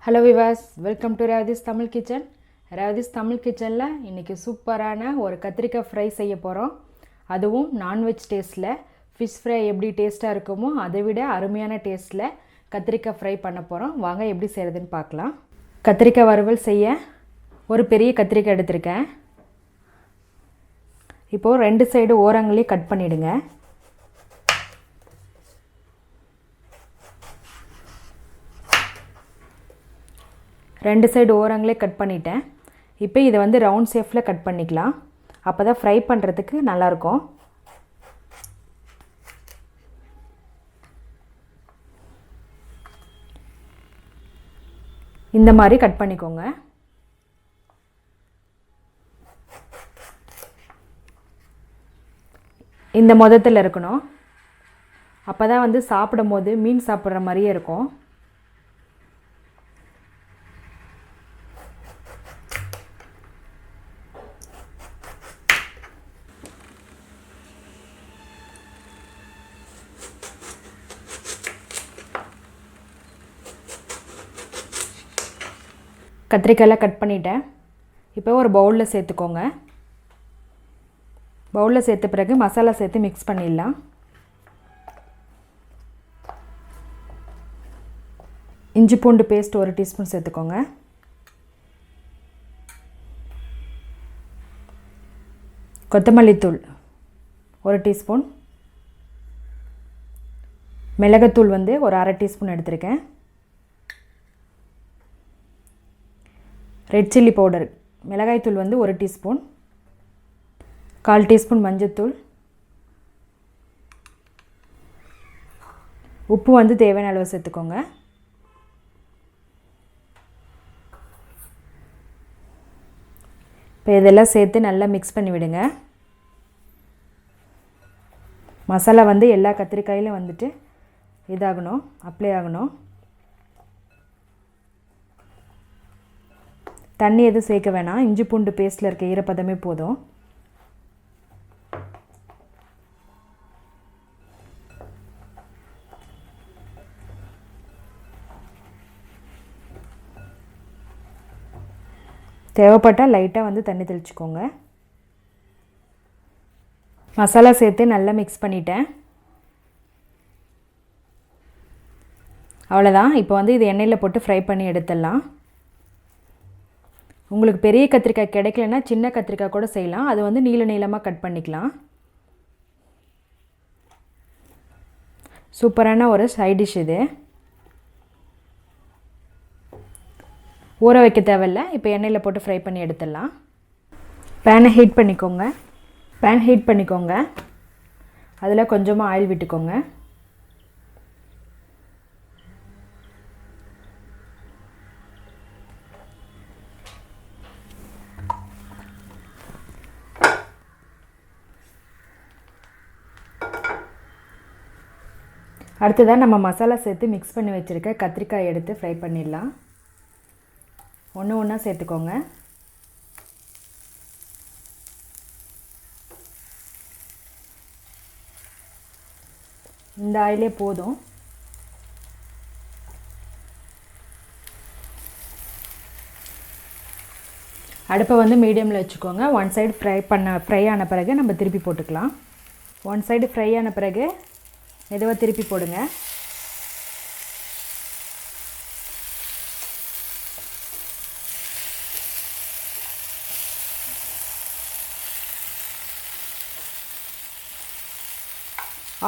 Hello Vilas, welcome to Revathi's Tamil kitchen. Revathi's Tamil கிச்சனில் இன்றைக்கி சூப்பரான ஒரு கத்திரிக்காய் ஃப்ரை செய்ய போகிறோம். அதுவும் நான்வெஜ் டேஸ்ட்டில். ஃபிஷ் ஃப்ரை எப்படி டேஸ்ட்டாக இருக்குமோ அதை விட அருமையான டேஸ்ட்டில் கத்திரிக்காய் ஃப்ரை பண்ண போகிறோம். வாங்க எப்படி செய்கிறதுன்னு பார்க்கலாம். கத்திரிக்காய் வறுவல் செய்ய ஒரு பெரிய கத்திரிக்காய் எடுத்திருக்கேன். இப்போது 2 சைடு ஓரங்களையும் கட் பண்ணிவிடுங்க. ரெண்டு சைடு ஓரங்களே கட் பண்ணிட்டேன். இப்போ இதை வந்து ரவுண்ட் ஷேப்பில் கட் பண்ணிக்கலாம். அப்போ தான் ஃப்ரை பண்ணுறதுக்கு நல்லாயிருக்கும். இந்த மாதிரி கட் பண்ணிக்கோங்க. இந்த மொதத்தில் இருக்கணும். அப்போ தான் வந்து சாப்பிடும் போது மீன் சாப்பிட்ற மாதிரியே இருக்கும். கத்திரிக்காயெல்லாம் கட் பண்ணிட்டேன். இப்போ ஒரு பவுலில் சேர்த்துக்கோங்க. பவுலில் சேர்த்த பிறகு மசாலா சேர்த்து மிக்ஸ் பண்ணிடலாம். இஞ்சி பூண்டு பேஸ்ட் 1 டீஸ்பூன் சேர்த்துக்கோங்க. கொத்தமல்லி தூள் 1 டீஸ்பூன். மிளகுத்தூள் வந்து ஒரு 1/2 டீஸ்பூன் எடுத்திருக்கேன். ரெட் சில்லி பவுடர் மிளகாய்த்தூள் வந்து 1 டீஸ்பூன். 1/4 டீஸ்பூன் மஞ்சள்தூள். உப்பு வந்து தேவையான அளவு சேர்த்துக்கோங்க. இப்போ இதெல்லாம் சேர்த்து நல்லா மிக்ஸ் பண்ணி விடுங்க. மசாலா வந்து எல்லா கத்திரிக்காயிலும் வந்துட்டு இதாகணும், அப்ளை ஆகணும். தண்ணி எதுவும் சேர்க்க வேணாம். இஞ்சி பூண்டு பேஸ்ட்டில் இருக்க ஈரப்பதமே போதும். தேவைப்பட்டால் லைட்டாக வந்து தண்ணி தெளிச்சுக்கோங்க. மசாலா சேர்த்து நல்லா மிக்ஸ் பண்ணிட்டேன். அவ்வளோதான். இப்போ வந்து இது எண்ணெயில் போட்டு ஃப்ரை பண்ணி எடுத்துடலாம். உங்களுக்கு பெரிய கத்திரிக்காய் கிடைக்கலன்னா சின்ன கத்திரிக்காய் கூட செய்யலாம். அது வந்து நீள நீளமாக கட் பண்ணிக்கலாம். சூப்பரான ஒரு சைட் டிஷ் இது. ஊற வைக்க தேவையில்லை. இப்போ எண்ணெயில் போட்டு ஃப்ரை பண்ணி எடுத்துடலாம். பேனை ஹீட் பண்ணிக்கோங்க. பேன் ஹீட் பண்ணிக்கோங்க. அதில் கொஞ்சமாக ஆயில் விட்டுக்கோங்க. அடுத்ததாக நம்ம மசாலா சேர்த்து மிக்ஸ் பண்ணி வச்சுருக்க கத்திரிக்காய் எடுத்து ஃப்ரை பண்ணிடலாம். ஒன்று ஒன்றா சேர்த்துக்கோங்க. இந்த ஆயிலே போதும். அடுப்பை வந்து மீடியமில் வச்சுக்கோங்க. 1 சைடு ஃப்ரை ஆன பிறகு நம்ம திருப்பி போட்டுக்கலாம். 1 சைடு ஃப்ரை ஆன பிறகு மெதுவாக திருப்பி போடுங்க.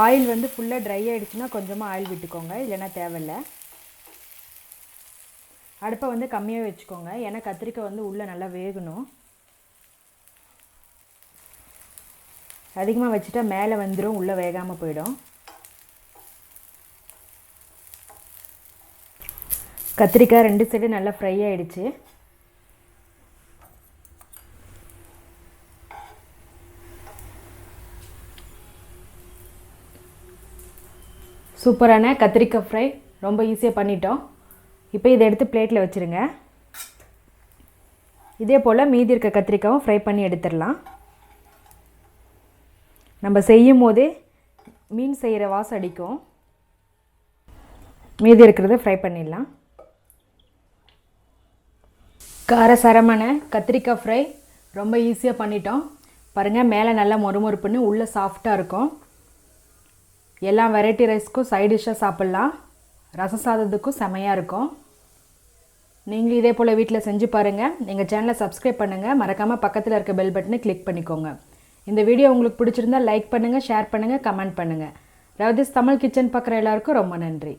ஆயில் வந்து ஃபுல்லாக ட்ரை ஆகிடுச்சுன்னா கொஞ்சமாக ஆயில் விட்டுக்கோங்க, இல்லைன்னா தேவையில்லை. அடுப்பை வந்து கம்மியாக வச்சுக்கோங்க, ஏன்னா கத்திரிக்காய் வந்து உள்ளே நல்லா வேகணும். அதிகமாக வச்சுட்டா மேலே வந்துடும், உள்ளே வேகாமல் போயிடும். கத்திரிக்காய் 2 சைடு நல்லா ஃப்ரை ஆகிடுச்சு. சூப்பரான கத்திரிக்காய் ஃப்ரை ரொம்ப ஈஸியாக பண்ணிட்டோம். இப்போ இதை எடுத்து பிளேட்டில் வச்சுருங்க. இதே போல் மீதி இருக்க கத்திரிக்காயும் ஃப்ரை பண்ணி எடுத்துடலாம். நம்ம செய்யும் போதே மீன் செய்கிற வாசம் அடிக்கும். மீதி இருக்கிறத ஃப்ரை பண்ணிடலாம். காரசாரமான கத்திரிக்காய் ஃப்ரை ரொம்ப ஈஸியாக பண்ணிட்டோம். பாருங்கள், மேலே நல்லா மொறுமொறுப்புன்னு உள்ளே சாஃப்டாக இருக்கும். எல்லா வெரைட்டி ரைஸ்க்கும் சைட் டிஷ்ஷாக சாப்பிட்லாம். ரசம் சாதத்துக்கும் செமையாக இருக்கும். நீங்களும் இதே போல் வீட்டில் செஞ்சு பாருங்கள். எங்கள் சேனலை சப்ஸ்கிரைப் பண்ணுங்கள். மறக்காமல் பக்கத்தில் இருக்க பெல் பட்டனை கிளிக் பண்ணிக்கோங்க. இந்த வீடியோ உங்களுக்கு பிடிச்சிருந்தால் லைக் பண்ணுங்கள், ஷேர் பண்ணுங்கள், கமெண்ட் பண்ணுங்கள். ரவதீஸ் தமிழ் கிச்சன் பார்க்குற எல்லாருக்கும் ரொம்ப நன்றி.